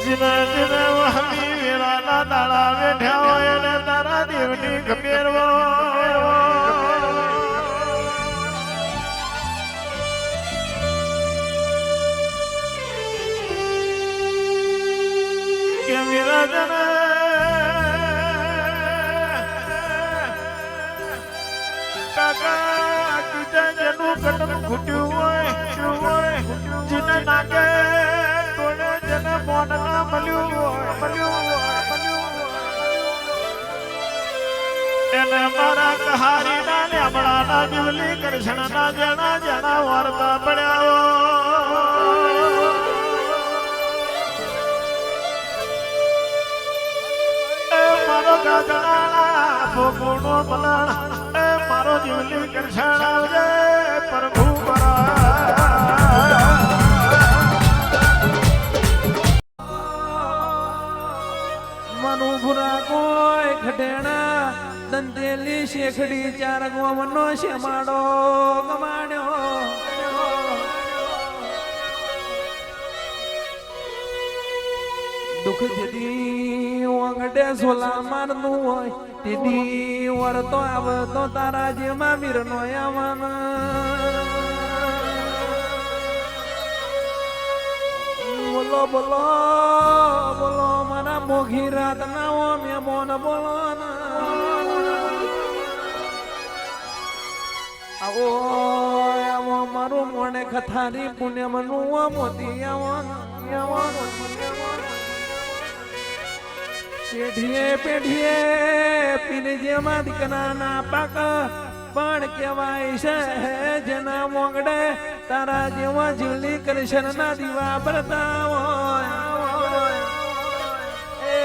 જીના જીના વહમી વેળાના દાડા બેઠ્યા હોય ને તારા દેવની ખબેરવો કે વિરાજના કાકા તુજા જનું કદમ ઘૂટ્યું હોય જીને નાકે તોડે જને મોન ના મળ્યું હોય એને મારા કહારી ના લેમડા ના જીવલી કૃષ્ણ ના જણા જણા વાર્તા પડ્યા મારો ગાગણા ભોગોનો મલાણ મારો જીવલી કૃષ્ણ આવજે પ્રભુ મનુ ભુરા કોઈ ખડેણા દંતેલી શેખડી ચાર ગોમનો શેમાડો ગમાડ્યો દુઃખ દીદી વાંગડે સોલા મારનું હોય દીદી વરતો આવતો તારા જેમાં વીરનો આવવાના બોલો બોલો બોલો મારા મોઘી રાત ના હો મેં મોન બોલો આવો આવો મારું મોને કથારી પુણ્ય મનું મોતી આવવાનું પેઢીએ પીને જેમાં દીકરા ના પાક પણ કેવાય છે જેના મોગડે તારા જેવા જીવલી કૃષ્ણ ના દીવા ભરતા હોય એ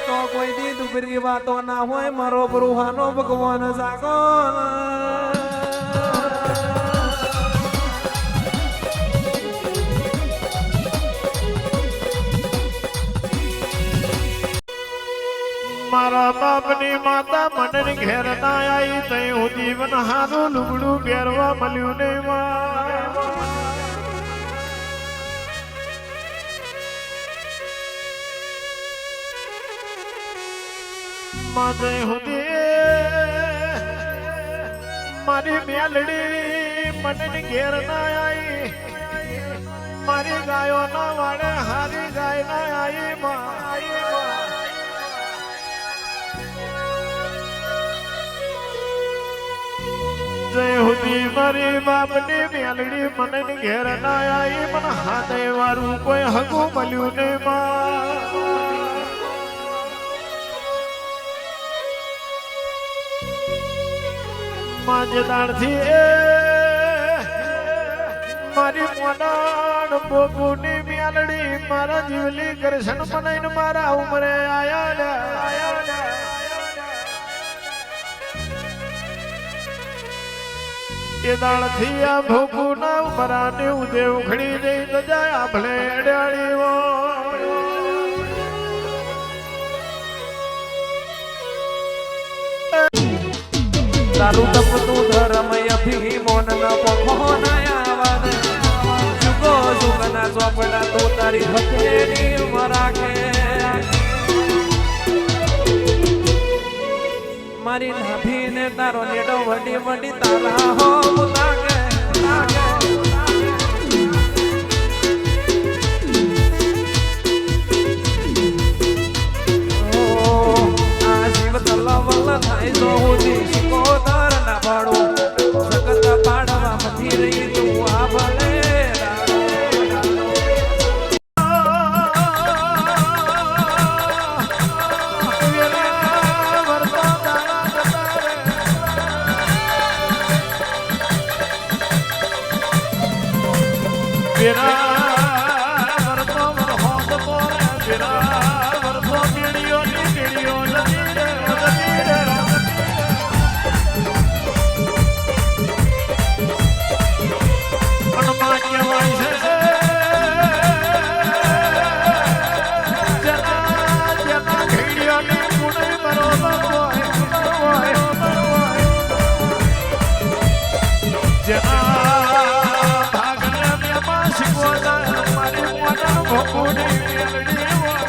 તો કોઈ દી દુબરી વાતો ના હોય મારો બરુહાનો ભગવાન જાગો મારા બાપની માતા મને ઘેર ના આવી તઈ હું જીવન હારું લુગડું પહેરવા મળ્યું નહીં માતે મારી મેલડી મને ઘેર ના આવી મારી ગાયો ના વાડે હારી ગાય ના આવી જય હુદી મારી બાપની મેલડી મને ઘેર ના આવી મને હાથે વારું કોઈ હગું મળ્યું નહીં માજદારથી મારી મોડાણ બોગુની મેલડી મારા જીવલી કૃષ્ણ મને મારા ઉમરે આયા એ દાળથી આ ભોગુ ના ઉમરાને ઉદે ઉખડી જઈ તો જાય આભળે અડાળીઓ તારું તપતું ધર્મ અભિમોન ન પખો નયાવન જુગો જુગના ચોપડા તો તારી હથેળી મરાકે મારી નાભીને તારો નેડો વડી વડી તારા હો લાગે આ જીવ તલવલ થાય તો હુદી શિકોતર ના પાડો સકત પાડવા મથી રહી તું આ ભલે ભાગને માં શીખવા મારી મોટા ભોગુની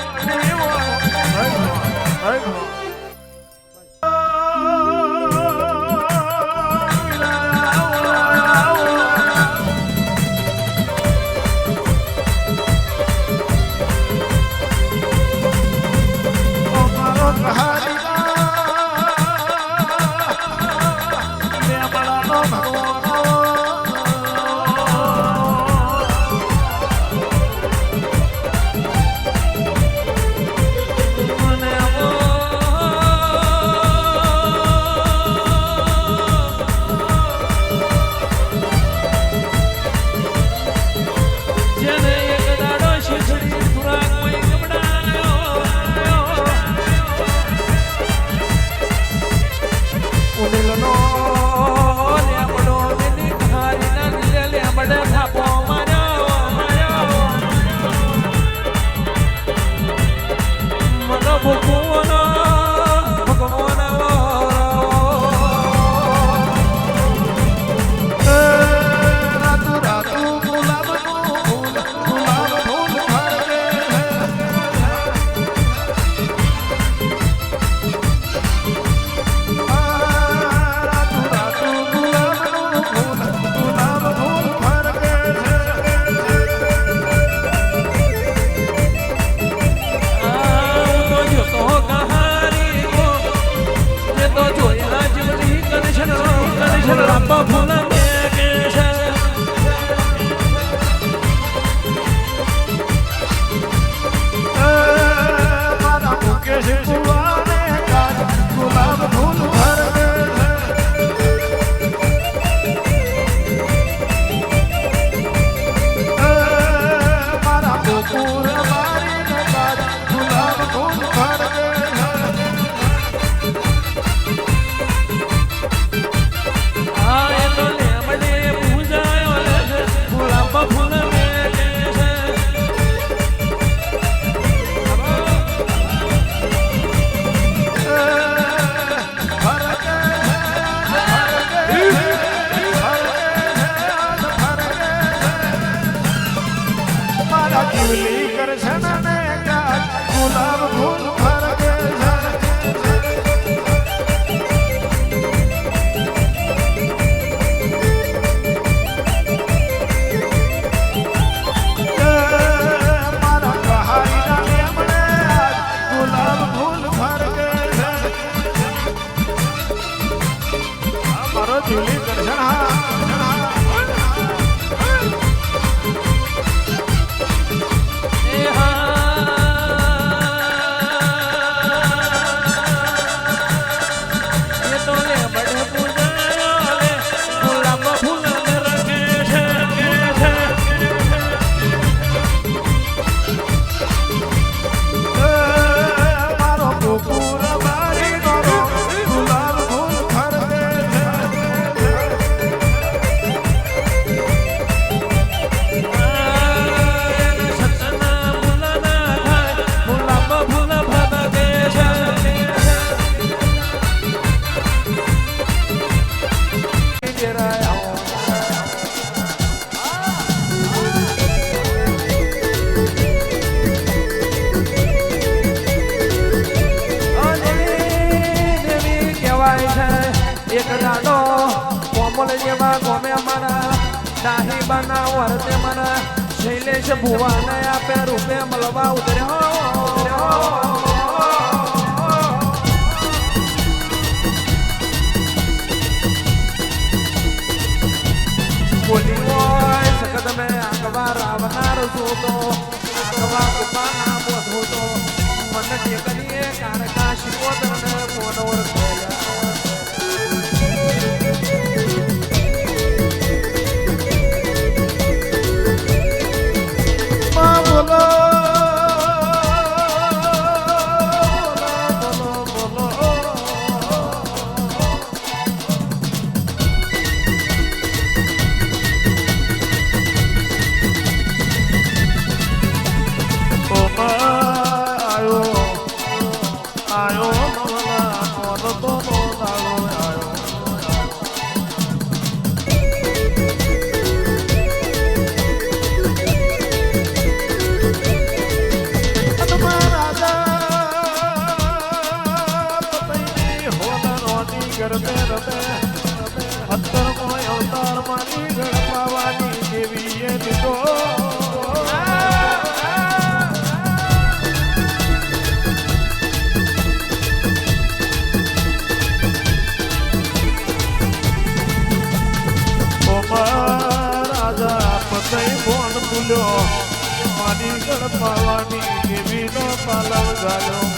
કરશન ને ગુલાબ ફૂલ ફરકે મારા કહારીના લેમણે ગુલાબ ફૂલ ફરકે મારો ઝૂલી કરશન એક દાડો કોમલ જેવા ગોમે અમારા દાહી બના વર્તે મને શૈલેષ ભુવાને આપે રૂપે મળવા ઉતર્યો બોલી હોય સખત મેં આગવા રાવનાર છું તો આગવા કૃપાના બોધું તો મને ટેકલીએ કારકા શિકોતરને મોનોર થયા મારી ગણપાવાની કેવી નો પાલવ ગાયો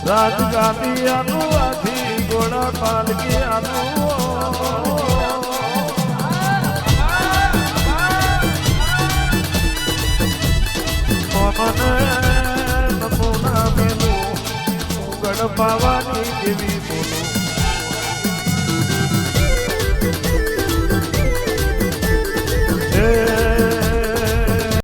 રાજ ગાંધી આનું આથી ગોળા પાલકી આનું નમૂના મેલું ગણપાવાની કેવી બોલો